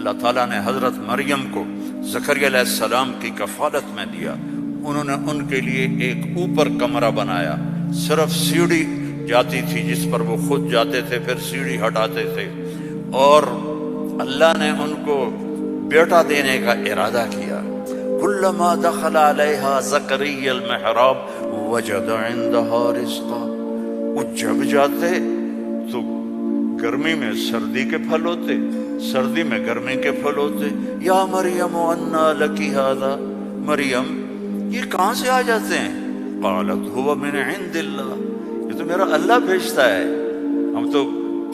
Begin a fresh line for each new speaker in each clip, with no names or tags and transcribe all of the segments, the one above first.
اللہ تعالیٰ نے حضرت مریم کو زکریا علیہ السلام کی کفالت میں دیا. انہوں نے ان کے لیے ایک اوپر کمرہ بنایا، صرف سیڑھی جاتی تھی جس پر وہ خود جاتے تھے، پھر سیڑھی ہٹاتے تھے. اور اللہ نے ان کو بیٹا دینے کا ارادہ کیا. کلما دخل علیہا زکریا المحراب وجد عندہا رزقا. وہ جب جاتے تو گرمی میں سردی کے پھل ہوتے، سردی میں گرمی کے پھل ہوتے. یا مریم انا لکی ھذا، مریم یہ کہاں سے آ جاتے ہیں؟ قالت هو من عند اللہ، یہ تو میرا اللہ بھیجتا ہے. ہم تو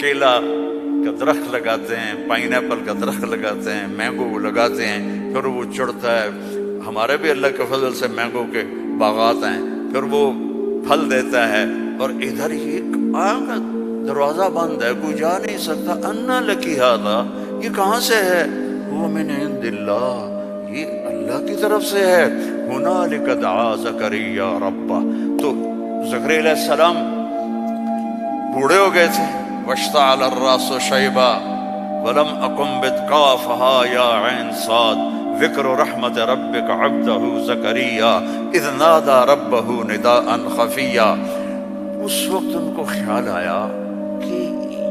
کیلا کا درخت لگاتے ہیں، پائن ایپل کا درخت لگاتے ہیں، مینگو لگاتے ہیں، پھر وہ چڑھتا ہے. ہمارے بھی اللہ کے فضل سے مینگو کے باغات ہیں، پھر وہ پھل دیتا ہے. اور ادھر یہ آگ دروازہ بند ہے، کوئی جا نہیں سکتا. انا لکی ھذا، یہ کہاں سے ہے؟ هو من عند اللہ، یہ اللہ کی طرف سے ہے. ہنالک دعا زکریا ربہ. تو زکریا علیہ السلام بوڑھے ہو گئے تھے. واشتعل الراس شیبا ولم اکن بتقافها یا عین صاد ذکر رحمت ربک عبدہ زکریا اذ نادى ربہ نداء خفیا. اس وقت ان کو خیال آیا کہ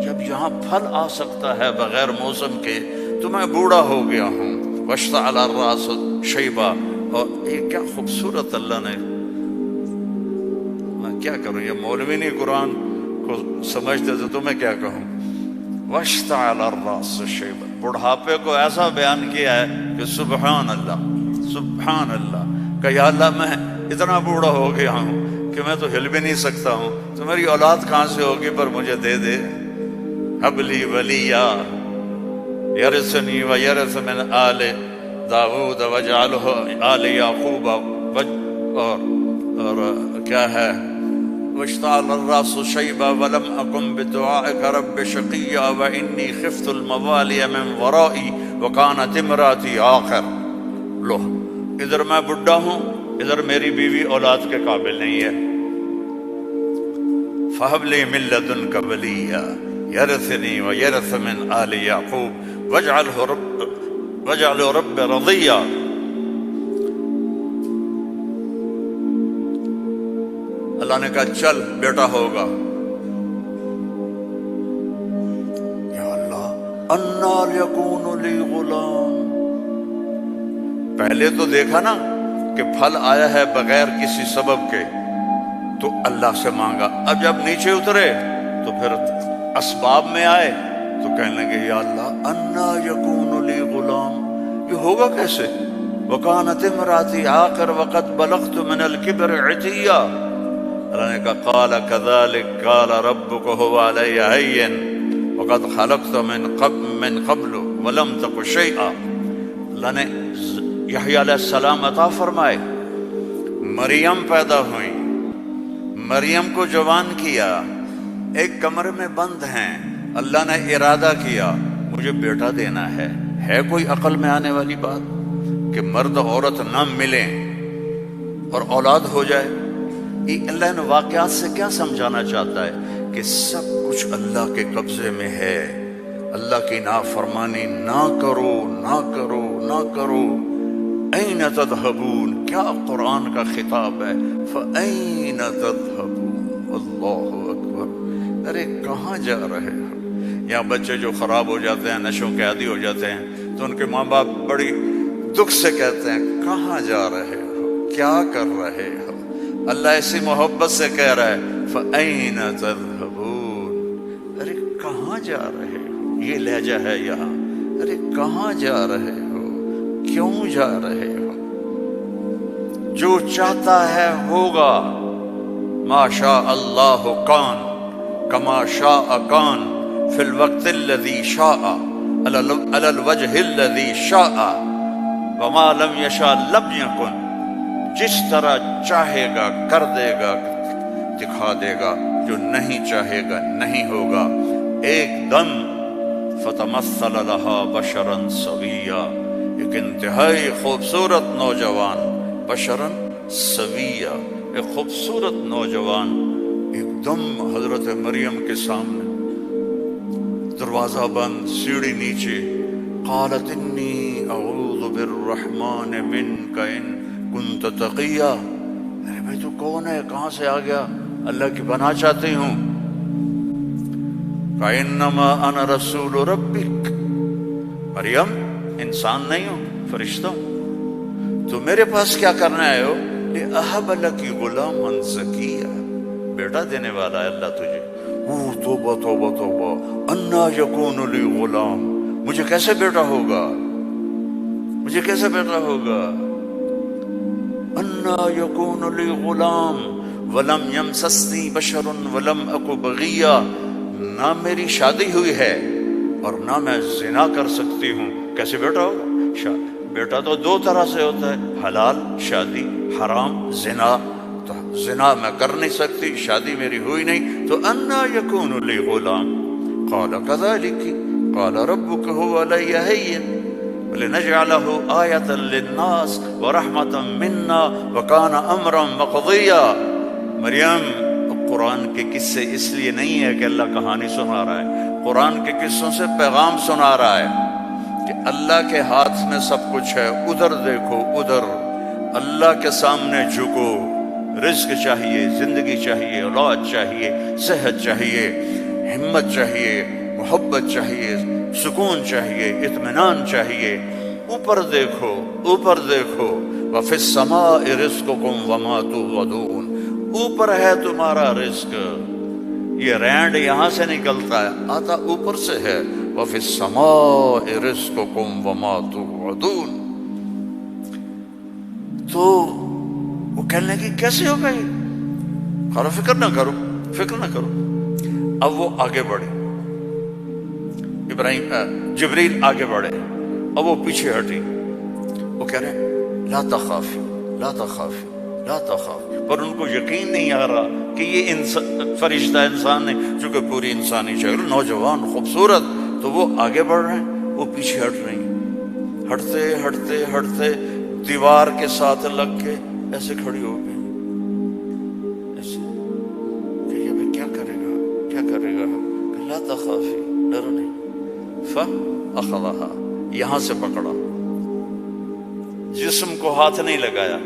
جب یہاں پھل آ سکتا ہے بغیر موسم کے تو میں بوڑھا ہو گیا ہوں. واشتعل الراس شیبا. اور یہ کیا خوبصورت اللہ نے، میں کیا کروں، یہ مولوی نہیں قرآن کو سمجھتے تو میں کیا کہوں. واشتعل الراس شیبا، بڑھاپے کو ایسا بیان کیا ہے کہ سبحان اللہ، سبحان اللہ. کہ یا اللہ میں اتنا بوڑھا ہو گیا ہوں کہ میں تو ہل بھی نہیں سکتا ہوں، تو میری اولاد کہاں سے ہوگی، پر مجھے دے دے. هب لی ولیا یرثنی ویرث من آل داود وجعلہ آل یعقوب. اور کیا ہے، واشتعل الراس شیبا ولم اکن بدعائک رب شقیا وانی خفت الموالی من ورائی وکانت امراتی عاقر. لو ادھر میں بڈھا ہوں، ادھر میری بیوی اولاد کے قابل نہیں ہے. فہب لی من لدنک ولیا یرثنی ویرث من آل یعقوب وجعل رب رضیا. اللہ نے کہا چل بیٹا ہوگا. یا اللہ انا یکون لی غلام. پہلے تو دیکھا نا کہ پھل آیا ہے بغیر کسی سبب کے، تو اللہ سے مانگا. اب جب نیچے اترے تو پھر اسباب میں آئے تو کہنے لگے یا اللہ انا یکون لی غلام، یہ ہوگا کیسے؟ وکانت امراتی عاقر وقد بلغت من الکبر عتیا. اللہ نے کہا قال کذلک قال ربک هو علی ہین وقد خلقت من قبل ولم تک شیئا. اللہ نے یحییٰ علیہ السلام عطا فرمائے، مریم پیدا ہوئی، مریم کو جوان کیا، ایک کمرے میں بند ہیں. اللہ نے ارادہ کیا مجھے بیٹا دینا ہے. کوئی عقل میں آنے والی بات کہ مرد عورت نہ ملیں اور اولاد ہو جائے؟ یہ اللہ نے واقعات سے کیا سمجھانا چاہتا ہے کہ سب کچھ اللہ کے قبضے میں ہے. اللہ کی نافرمانی نہ کرو، نہ کرو، نہ کرو. این تذہبون، کیا قرآن کا خطاب ہے. فَأَيْنَ تَذْهَبُونَ، اللہ اکبر. ارے کہاں جا رہے ہو؟ یہاں بچے جو خراب ہو جاتے ہیں، نشوں کے عادی ہو جاتے ہیں، تو ان کے ماں باپ بڑی دکھ سے کہتے ہیں کہاں جا رہے ہو، کیا کر رہے ہو. اللہ ایسی محبت سے کہہ رہا ہے فَأَيْنَ تَذْهَبُونَ، ارے کہاں جا رہے ہو. یہ لہجہ ہے یہاں، ارے کہاں جا رہے ہو، کیوں جا رہے ہو. جو چاہتا ہے ہوگا. ما شاء اللہ کان کما شاء کان فی الوقت الذی شاء علی الوجہ الذی شاء وما لم یشاء لم یکن. جس طرح چاہے گا کر دے گا، دکھا دے گا، جو نہیں چاہے گا نہیں ہوگا. ایک دم فتمثل لہا بشرا سویا، ایک انتہائی خوبصورت نوجوان، بشرا سویا، ایک خوبصورت نوجوان ایک دم حضرت مریم کے سامنے. دروازہ بند، سیڑھی نیچے، قالت انی اعوذ بالرحمن منک ان کنت تقیا، ارے بھائی تو کون ہے، کہاں سے آ گیا؟ اللہ کی پناہ چاہتی ہوں۔ فإنما انا رسول ربک، مریم انسان نہیں ہوں، فرشتہ ہوں، تو میرے پاس کیا کرنے آئے ہو؟ لأہب لک غلاما زکیا، بیٹا دینے والا ہے اللہ تجھے۔ توبہ توبہ توبہ، انا یکون لی غلام، مجھے کیسے بیٹا ہوگا، مجھے کیسے بیٹا ہوگا؟ انا یکون لی غلام ولم یمسسنی بشر ولم اک بغیا، نہ میری شادی ہوئی ہے اور نہ میں زنا کر سکتی ہوں، کیسے بیٹا ہوگا؟ بیٹا تو دو طرح سے ہوتا ہے، حلال شادی، حرام زنا، تو زنا میں کر نہیں سکتی، شادی میری ہوئی نہیں، تو انا یکون لی غلام۔ قال کذلک قال ربک هو علی ہین ولنجعلہ آیۃ للناس ورحمۃ منا وکان امرا مقضیا۔ مریم، قرآن کے قصے اس لیے نہیں ہے کہ اللہ کہانی سنا رہا ہے، قرآن کے قصوں سے پیغام سنا رہا ہے کہ اللہ کے ہاتھ میں سب کچھ ہے، ادھر دیکھو ادھر، اللہ کے سامنے جھکو، رزق چاہیے، زندگی چاہیے، اولاد چاہیے، صحت چاہیے، ہمت چاہیے، محبت چاہیے، سکون چاہیے، اطمینان چاہیے، اوپر دیکھو اوپر دیکھو۔ وفی السماء رزقکم وما توعدون، اوپر ہے تمہارا رزق، یہ رینڈ یہاں سے نکلتا ہے، آتا اوپر سے ہے۔ وفی السماء رزقکم وما توعدون، تو وہ کہنے لگی کیسے ہو گئی؟ خارو فکر نہ کرو، فکر نہ کرو۔ اب وہ آگے بڑھے، جبریل آگے بڑھے، اب وہ پیچھے ہٹی، وہ کہہ رہے ہیں لا تخافی لا تخافی لا تخافی، پر ان کو یقین نہیں آ رہا کہ یہ فرشتہ انسان نہیں، چونکہ پوری انسانی شکل، نوجوان خوبصورت، تو وہ آگے بڑھ رہے ہیں، وہ پیچھے ہٹ رہی ہیں، ہٹتے ہٹتے ہٹتے دیوار کے ساتھ لگ کے ایسے کھڑی ہو گئی، ایسے کہ یہ بھی کیا کرے گا، کیا کرے گا؟ کہ لا تخافی، ڈرو نہیں۔ فَأَخَذَهَا، یہاں سے پکڑا، جسم کو ہاتھ نہیں لگایا،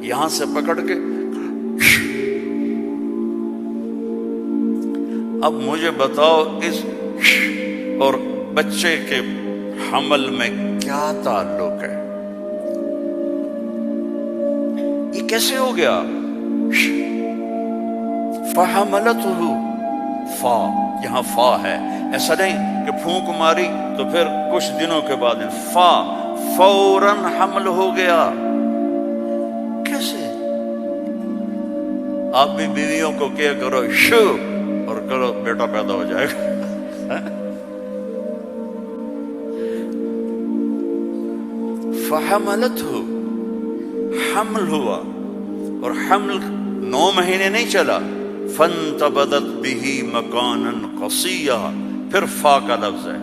یہاں سے پکڑ کے، اب مجھے بتاؤ اس اور بچے کے حمل میں کیا تعلق ہے؟ یہ کیسے ہو گیا؟ فَحَمَلَتْهُ، فا، یہاں فا ہے، ایسا نہیں کہ پھونک ماری تو پھر کچھ دنوں کے بعد فا، فوراً حمل ہو گیا۔ کیسے؟ آپ بھی بیویوں کو کیا کرو شو اور کرو بیٹا پیدا ہو جائے گا۔ فحملتہ، حمل ہوا، اور حمل 9 مہینے نہیں چلا، فانتبذت بہ مکانا قصیا، پھر فا کا لفظ ہے،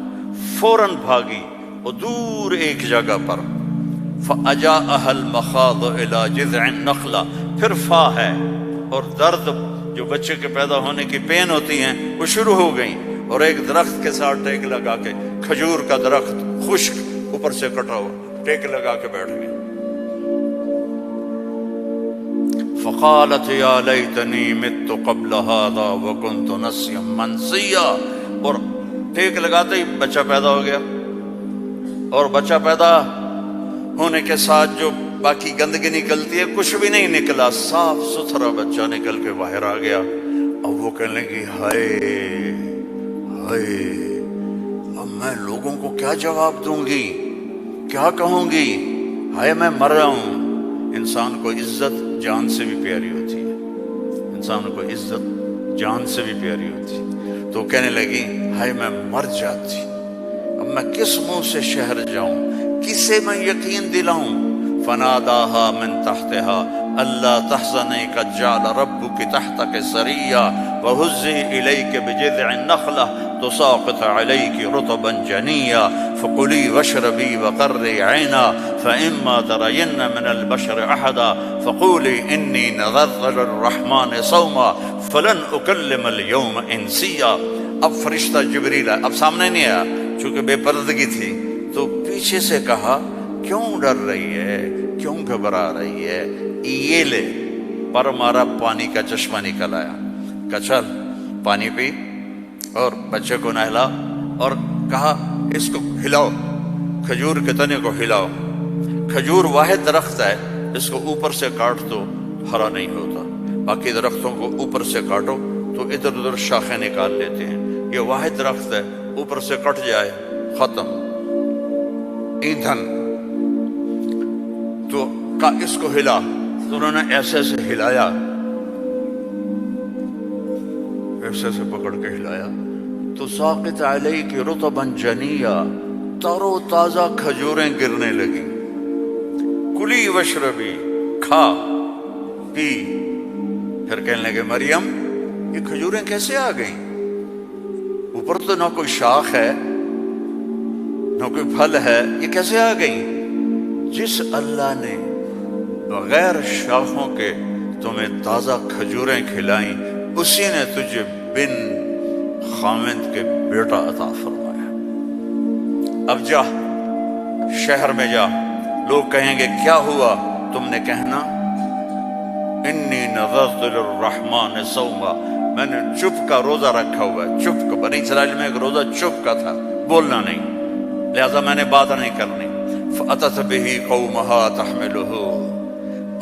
فوراً بھاگی اور دور ایک جگہ پر، فاجاءها المخاض الى جذع النخلہ، پھر فا ہے، اور درد جو بچے کے پیدا ہونے کی پین ہوتی ہیں وہ شروع ہو گئیں، اور ایک درخت کے ساتھ ٹیک لگا کے، کھجور کا درخت خشک اوپر سے کٹا ہوا، ٹیک لگا کے بیٹھ گئے۔ فقالت یا لیتنی مت قبل هذا وکنت نسیا منسیا، اور ٹیک لگاتے ہی بچہ پیدا ہو گیا، اور بچہ پیدا ہونے کے ساتھ جو باقی گندگی نکلتی ہے کچھ بھی نہیں نکلا، صاف ستھرا بچہ نکل کے باہر آ گیا۔ اب وہ کہنے لگی ہائے ہائے، اب میں لوگوں کو کیا جواب دوں گی، کیا کہوں گی، ہائے میں مر رہا ہوں۔ انسان کو عزت جان سے بھی پیاری ہوتی ہے، انسان کو عزت جان سے بھی پیاری ہوتی ہے، تو کہنے لگی ہائے میں مر جاتی، اب میں کس منہ سے شہر جاؤں، کسے میں یقین دلاؤں؟ فناداها من تحتها الا تحزني قد جعل ربك تحتك سريا وهزي اليك بجذع النخله تساقط عليك رطبا جنيا فكلي واشربي وقري عينا فاما ترين من البشر احدا فقولي اني نذرت للرحمن صوما فلن اكلم اليوم انسيا۔ اب فرشتہ جبریل اب سامنے نہیں آیا، چونکہ بے پردگی تھی، تو پیچھے سے کہا کیوں ڈر رہی ہے، کیوں گھبرا رہی ہے، یہ لے، پر مارا، پانی کا چشمہ نکل آیا، کہا چل پانی پی اور بچے کو نہلا، اور کہا اس کو ہلاؤ، کھجور کے تنے کو ہلاؤ، کھجور واحد درخت ہے اس کو اوپر سے کاٹ دو ہرا نہیں ہوتا، باقی درختوں کو اوپر سے کاٹو تو ادھر ادھر شاخیں نکال لیتے ہیں، یہ واحد درخت ہے اوپر سے کٹ جائے ختم ایندھن، تو کہا اس کو ہلا، تو انہوں نے ایسے ایسے ہلایا، ایسے ایسے پکڑ کے ہلایا تو ساقط علیک رطبا جنیا، تر و تازہ کھجوریں گرنے لگی، کلی وشربی، کھا پی، پھر کہنے لگے مریم یہ کھجوریں کیسے آ گئیں؟ اوپر تو نہ کوئی شاخ ہے نہ کوئی پھل ہے، یہ کیسے آ گئیں؟ جس اللہ نے بغیر شاخوں کے تمہیں تازہ کھجوریں کھلائیں، اسی نے تجھے بن خامند کے بیٹا عطا فرمایا۔ اب جا شہر میں جا، لوگ کہیں گے کیا ہوا؟ تم نے کہنا انی نذرت للرحمن صوما، میں نے چپ کا روزہ رکھا ہوا ہے، چپ کا، بنی اسرائیل میں ایک روزہ چپ کا تھا، بولنا نہیں، لہذا میں نے بات نہیں کرنی۔ فأتت به قومها تحملہ،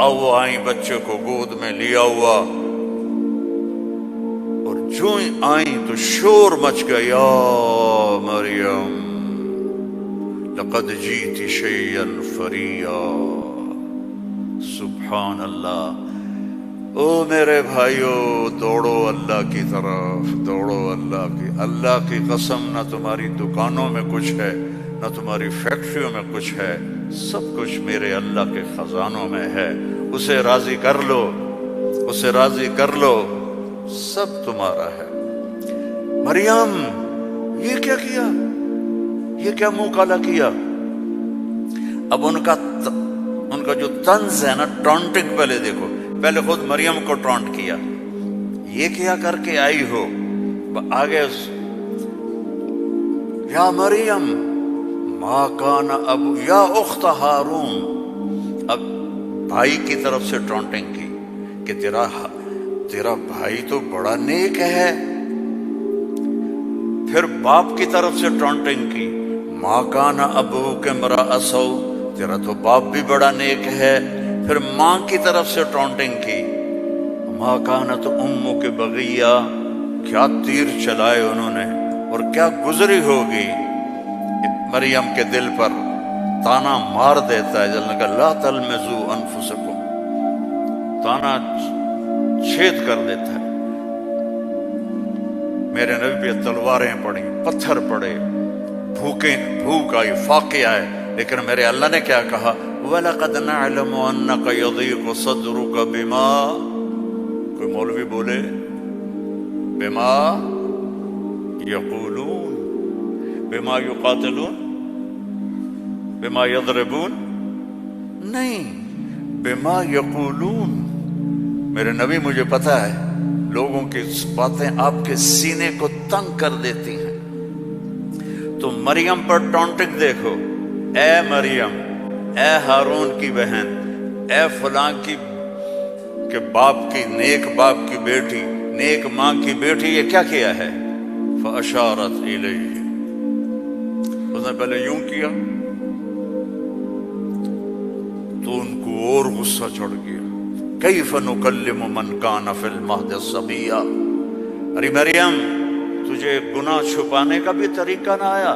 اب وہ آئیں بچے کو گود میں لیا ہوا، اور جو آئیں تو شور مچ گیا، یا مریم لقد جیت شیئا فریا، سبحان اللہ۔ او میرے بھائیو، دوڑو اللہ کی طرف، دوڑو اللہ کی، اللہ کی قسم نہ تمہاری دکانوں میں کچھ ہے نہ تمہاری فیکٹریوں میں کچھ ہے، سب کچھ میرے اللہ کے خزانوں میں ہے، اسے راضی کر لو، اسے راضی کر لو، سب تمہارا ہے۔ مریم یہ کیا کیا، یہ کیا منہ کالا کیا؟ اب ان کا جو طنز ہے نا، ٹونٹنگ، پہلے دیکھو، پہلے خود مریم کو ٹونٹ کیا، یہ کیا کر کے آئی ہو، آگے یا مریم ما کان ابو، یا اخت ہارون، اب بھائی کی طرف سے ٹونٹنگ کی کہ تیرا بھائی تو بڑا نیک ہے، پھر باپ کی طرف سے ٹونٹنگ کی، ما کان ابوک امرأ سوء، تیرا تو باپ بھی بڑا نیک ہے، پھر ماں کی طرف سے ٹونٹنگ کی، ما کانت امک بغیہ، کیا تیر چلائے انہوں نے اور کیا گزری ہوگی مریم کے دل پر، تانا مار دیتا ہے، جلنے کا لا تلمزوا انفسکم، تانا چھید کر دیتا ہے۔ میرے نبی پہ تلواریں پڑی، پتھر پڑے، بھوک آئی، فاقے آئے، لیکن میرے اللہ نے کیا کہا؟ وَلَقَدْ نَعْلَمُ أَنَّكَ يَضِيقُ صَدْرُكَ بِمَا، کوئی مولوی بولے بِمَا يَقُولُونَ، بِمَا يُقَاتِلُونَ، بِمَا يَضْرِبُونَ، نہیں، بِمَا يَقُولُونَ۔ میرے نبی مجھے پتا ہے لوگوں کی باتیں آپ کے سینے کو تنگ کر دیتی ہیں، تو مریم پر ٹونٹنگ دیکھو، اے مریم، اے ہارون کی بہن، اے فلاں کی کہ باپ کی، نیک باپ کی بیٹی، نیک ماں کی بیٹی، یہ کیا کیا ہے؟ فَأَشَارَتْ إِلَيْهِ، اس نے پہلے یوں کیا تو ان کو اور غصہ چڑھ گیا، كَيْفَ نُكَلِّمُ مَنْ كَانَ فِي الْمَهْدِ صَبِيًّا، ارے مریم تجھے گناہ چھپانے کا بھی طریقہ نہ آیا؟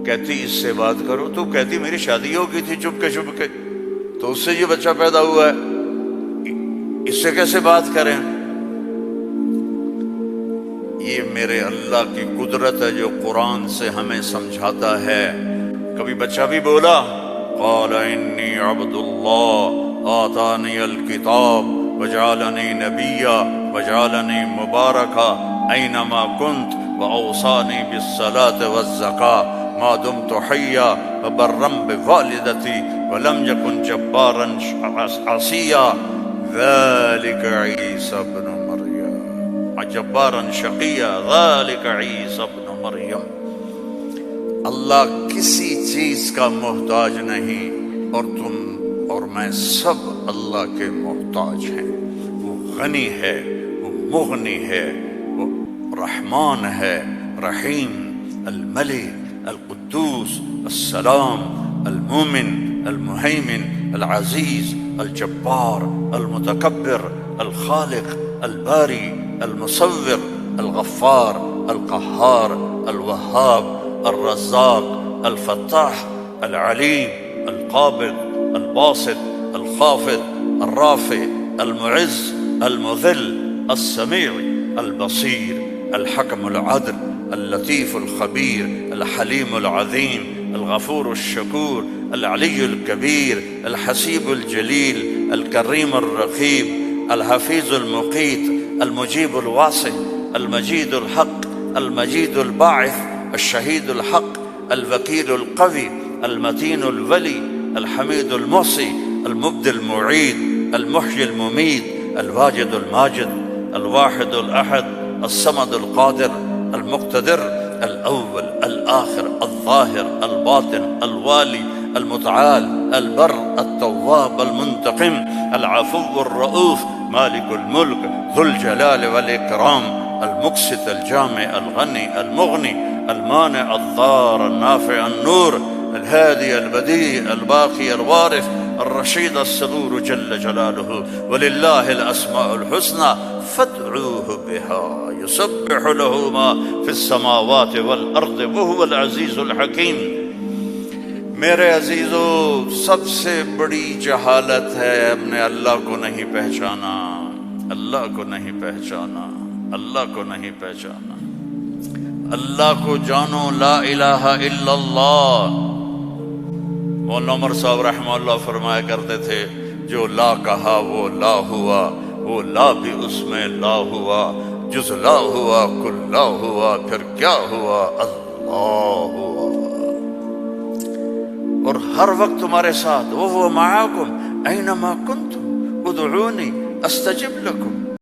کہتی اس سے بات کرو، تو کہتی میری شادی ہو گئی تھی چپ کے، تو اس سے یہ بچہ پیدا ہوا ہے، اس سے کیسے بات کریں؟ یہ میرے اللہ کی قدرت ہے جو قرآن سے ہمیں سمجھاتا ہے۔ کبھی بچہ بھی بولا قال انی عبد اللہ آتانی الکتاب وجعلنی نبیا وجعلنی مبارکا اینما کنت واوصانی بالصلاة والزکاة ما دمت حیا وبرا بوالدتی ولم یکن جبارا عصیا ذلك عیسی ابن مریم جبارا شقیا ذلك عیسی ابن مریم۔ اللہ کسی چیز کا محتاج نہیں، اور تم اور میں سب اللہ کے محتاج ہیں۔ وہ غنی ہے، وہ مغنی ہے، وہ رحمان ہے، رحیم، الملک، القدوس، السلام، المومن، المہیمن، العزیز، الجبار، المتکبر، الخالق، الباری، المصور، الغفار، القہار، الوہاب، الرزاق، الفتاح، العلیم، القابض، الباسط، الخافض، الرافع، المعز، المذل، السمیع، البصیر، الحکم العدل، اللطیف الخبیر، الحلیم العظیم، الغفور الشکور، العلی الکبیر، الحسیب الجلیل، الکریم الرقیب، الحفیظ المقیت، المجیب الواسع، المجید الحق، المجید الباعث، الشہید الحق، الوکیل القوی، المتین الولی، الحمید المحصی، المبدی المعید، المحیی الممید، الواجد الماجد، الواحد الأحد، الصمد القادر، المقتدر، الأول الآخر الظاهر الباطن الوالي المتعال البر التواب المنتقم العفو الرؤوف مالك الملك ذو الجلال والإكرام المقسط الجامع الغني المغني المانع الضار النافع النور الهادي البديع الباقي الوارث الرشيد الصبور جل جلاله ولله الأسماء الحسنى فادعوه بها يسبح له ما في السماوات والأرض وهو العزيز الحكيم۔ میرے عزیزو، سب سے بڑی جہالت ہے ہم نے اللہ کو نہیں پہچانا، اللہ کو نہیں پہچانا، اللہ کو نہیں پہچانا۔ اللہ کو جانو، لا الہ الا اللہ۔ مولانا عمر صاحب رحمہ اللہ فرمایا کرتے تھے، جو لا کہا وہ لا ہوا، وہ لا بھی اس میں لا ہوا، جز لا ہوا کل لا ہوا، پھر کیا ہوا؟ اللہ ہوا۔ اور ہر وقت تمہارے ساتھ، وَهُوَ مَعَكُمْ أَيْنَمَا كُنْتُمْ ادْعُونِي أَسْتَجِبْ لَكُمْ۔